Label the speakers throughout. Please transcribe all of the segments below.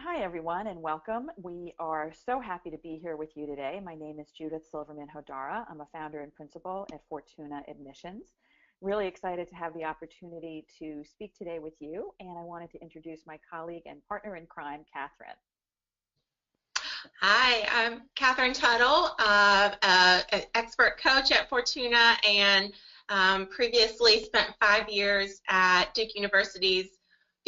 Speaker 1: Hi, everyone, and welcome. We are so happy to be here with you today. My name is Judith Silverman Hodara. I'm a founder and principal at Fortuna Admissions. Really excited to have the opportunity to speak today with you, and I wanted to introduce my colleague and partner in crime, Catherine.
Speaker 2: Hi, I'm Catherine Tuttle, an expert coach at Fortuna, and previously spent 5 years at Duke University's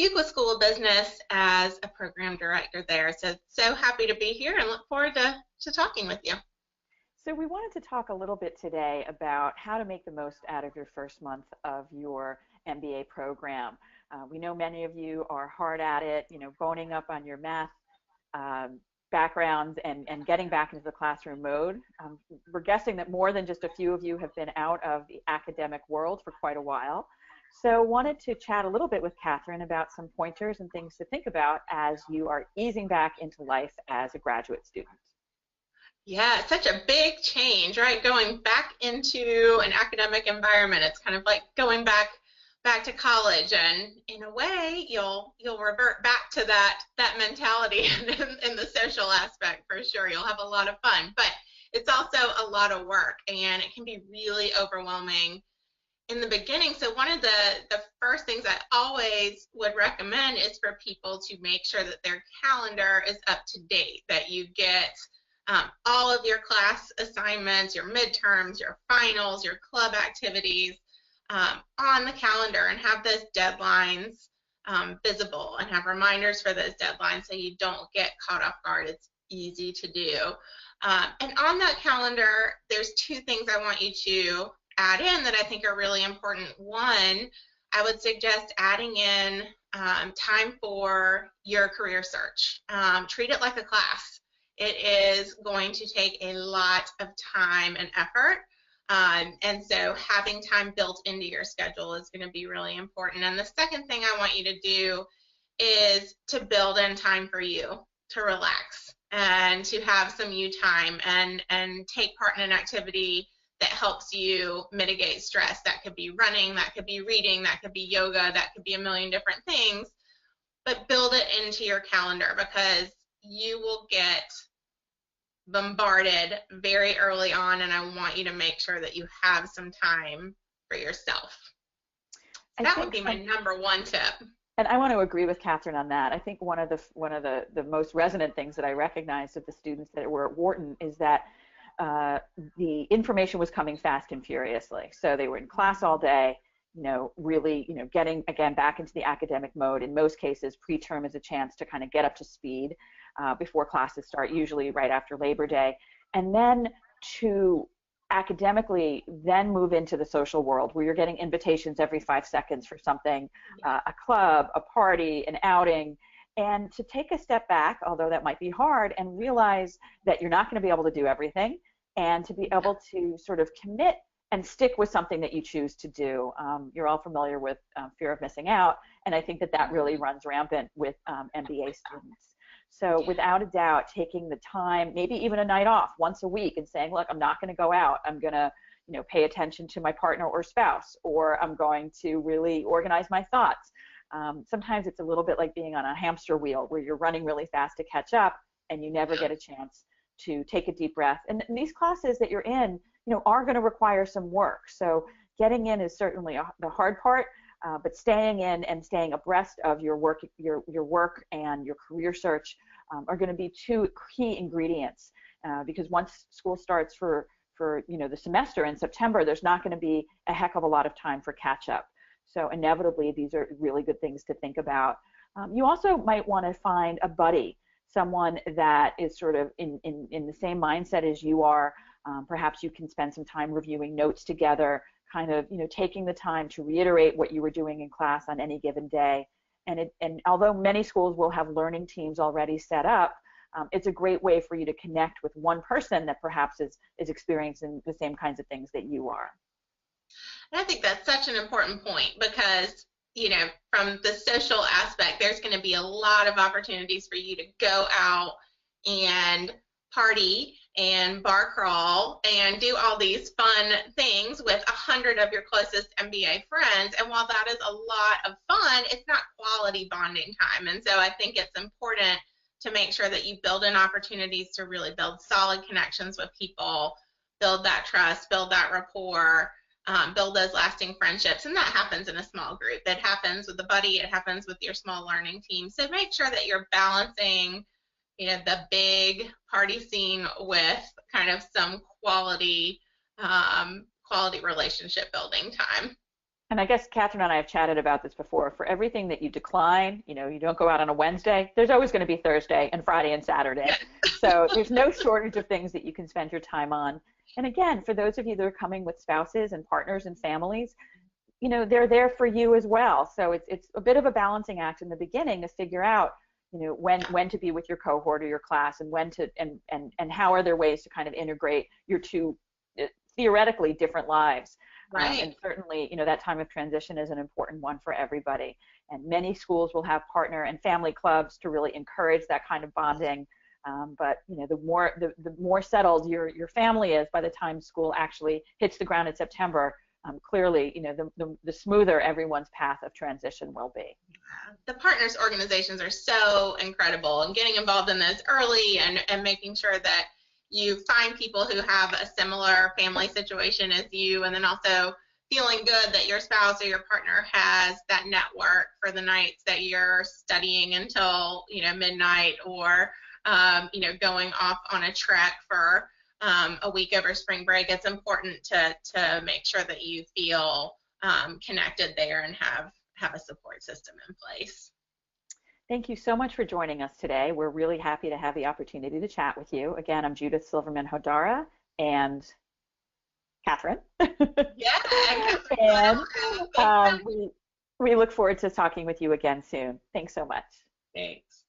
Speaker 2: Fuqua School of Business as a program director there. So happy to be here and look forward to talking with you.
Speaker 1: So we wanted to talk a little bit today about how to make the most out of your first month of your MBA program. We know many of you are hard at it, boning up on your math backgrounds and getting back into the classroom mode. We're guessing that more than just a few of you have been out of the academic world for quite a while. So wanted to chat a little bit with Catherine about some pointers and things to think about as you are easing back into life as a graduate student.
Speaker 2: Yeah, it's such a big change, right? Going back into an academic environment, it's kind of like going back to college, and in a way you'll revert back to that mentality in the social aspect for sure. You'll have a lot of fun, but it's also a lot of work, and it can be really overwhelming in the beginning. So one of the first things I always would recommend is for people to make sure that their calendar is up to date, that you get all of your class assignments, your midterms, your finals, your club activities on the calendar, and have those deadlines visible and have reminders for those deadlines so you don't get caught off guard. It's easy to do. And on that calendar, there's two things I want you to add in that I think are really important. One, I would suggest adding in time for your career search. Treat it like a class. It is going to take a lot of time and effort. And so having time built into your schedule is going to be really important. And the second thing I want you to do is to build in time for you to relax and to have some you time and take part in an activity that helps you mitigate stress. That could be running, that could be reading, that could be yoga, that could be a million different things. But build it into your calendar, because you will get bombarded very early on, and I want you to make sure that you have some time for yourself. That would be my number one tip.
Speaker 1: And I want to agree with Catherine on that. I think one of the most resonant things that I recognized of the students that were at Wharton is that the information was coming fast and furiously. So they were in class all day, really, getting again back into the academic mode. In most cases, preterm is a chance to kind of get up to speed before classes start, usually right after Labor Day, and then to academically then move into the social world where you're getting invitations every 5 seconds for something, a club, a party, an outing, and to take a step back, although that might be hard, and realize that you're not going to be able to do everything, and to be able to sort of commit and stick with something that you choose to do. You're all familiar with fear of missing out, and I think that really runs rampant with MBA students. So without a doubt, taking the time, maybe even a night off once a week, and saying, look, I'm not going to go out. I'm going to pay attention to my partner or spouse, or I'm going to really organize my thoughts. Sometimes it's a little bit like being on a hamster wheel where you're running really fast to catch up and you never get a chance to take a deep breath. And these classes that you're in, are going to require some work. So getting in is certainly the hard part, but staying in and staying abreast of your work and your career search are going to be two key ingredients. Because once school starts for the semester in September, there's not going to be a heck of a lot of time for catch up. So inevitably, these are really good things to think about. You also might want to find a buddy, someone that is sort of in the same mindset as you are. Perhaps you can spend some time reviewing notes together, kind of taking the time to reiterate what you were doing in class on any given day. And although many schools will have learning teams already set up, it's a great way for you to connect with one person that perhaps is experiencing the same kinds of things that you are.
Speaker 2: And I think that's such an important point, because from the social aspect, there's going to be a lot of opportunities for you to go out and party and bar crawl and do all these fun things with 100 of your closest MBA friends. And while that is a lot of fun, it's not quality bonding time. And so I think it's important to make sure that you build in opportunities to really build solid connections with people, build that trust, build that rapport, build those lasting friendships. And that happens in a small group. It happens with a buddy. It happens with your small learning team. So make sure that you're balancing, the big party scene with kind of some quality relationship building time.
Speaker 1: And I guess Catherine and I have chatted about this before. For everything that you decline, you don't go out on a Wednesday, there's always going to be Thursday and Friday and Saturday. So there's no shortage of things that you can spend your time on. And again, for those of you that are coming with spouses and partners and families, they're there for you as well. So it's a bit of a balancing act in the beginning to figure out, when to be with your cohort or your class, and when to and how are there ways to kind of integrate your two theoretically different lives.
Speaker 2: Right.
Speaker 1: And certainly, that time of transition is an important one for everybody. And many schools will have partner and family clubs to really encourage that kind of bonding. But the more settled your family is by the time school actually hits the ground in September, clearly, the smoother everyone's path of transition will be.
Speaker 2: The partners organizations are so incredible, and getting involved in this early and making sure that you find people who have a similar family situation as you, and then also feeling good that your spouse or your partner has that network for the nights that you're studying until midnight, or going off on a trek for a week over spring break. It's important to make sure that you feel connected there and have a support system in place.
Speaker 1: Thank you so much for joining us today. We're really happy to have the opportunity to chat with you. Again, I'm Judith Silverman Hodara, and Catherine.
Speaker 2: Yeah.
Speaker 1: And we look forward to talking with you again soon. Thanks so much.
Speaker 2: Thanks.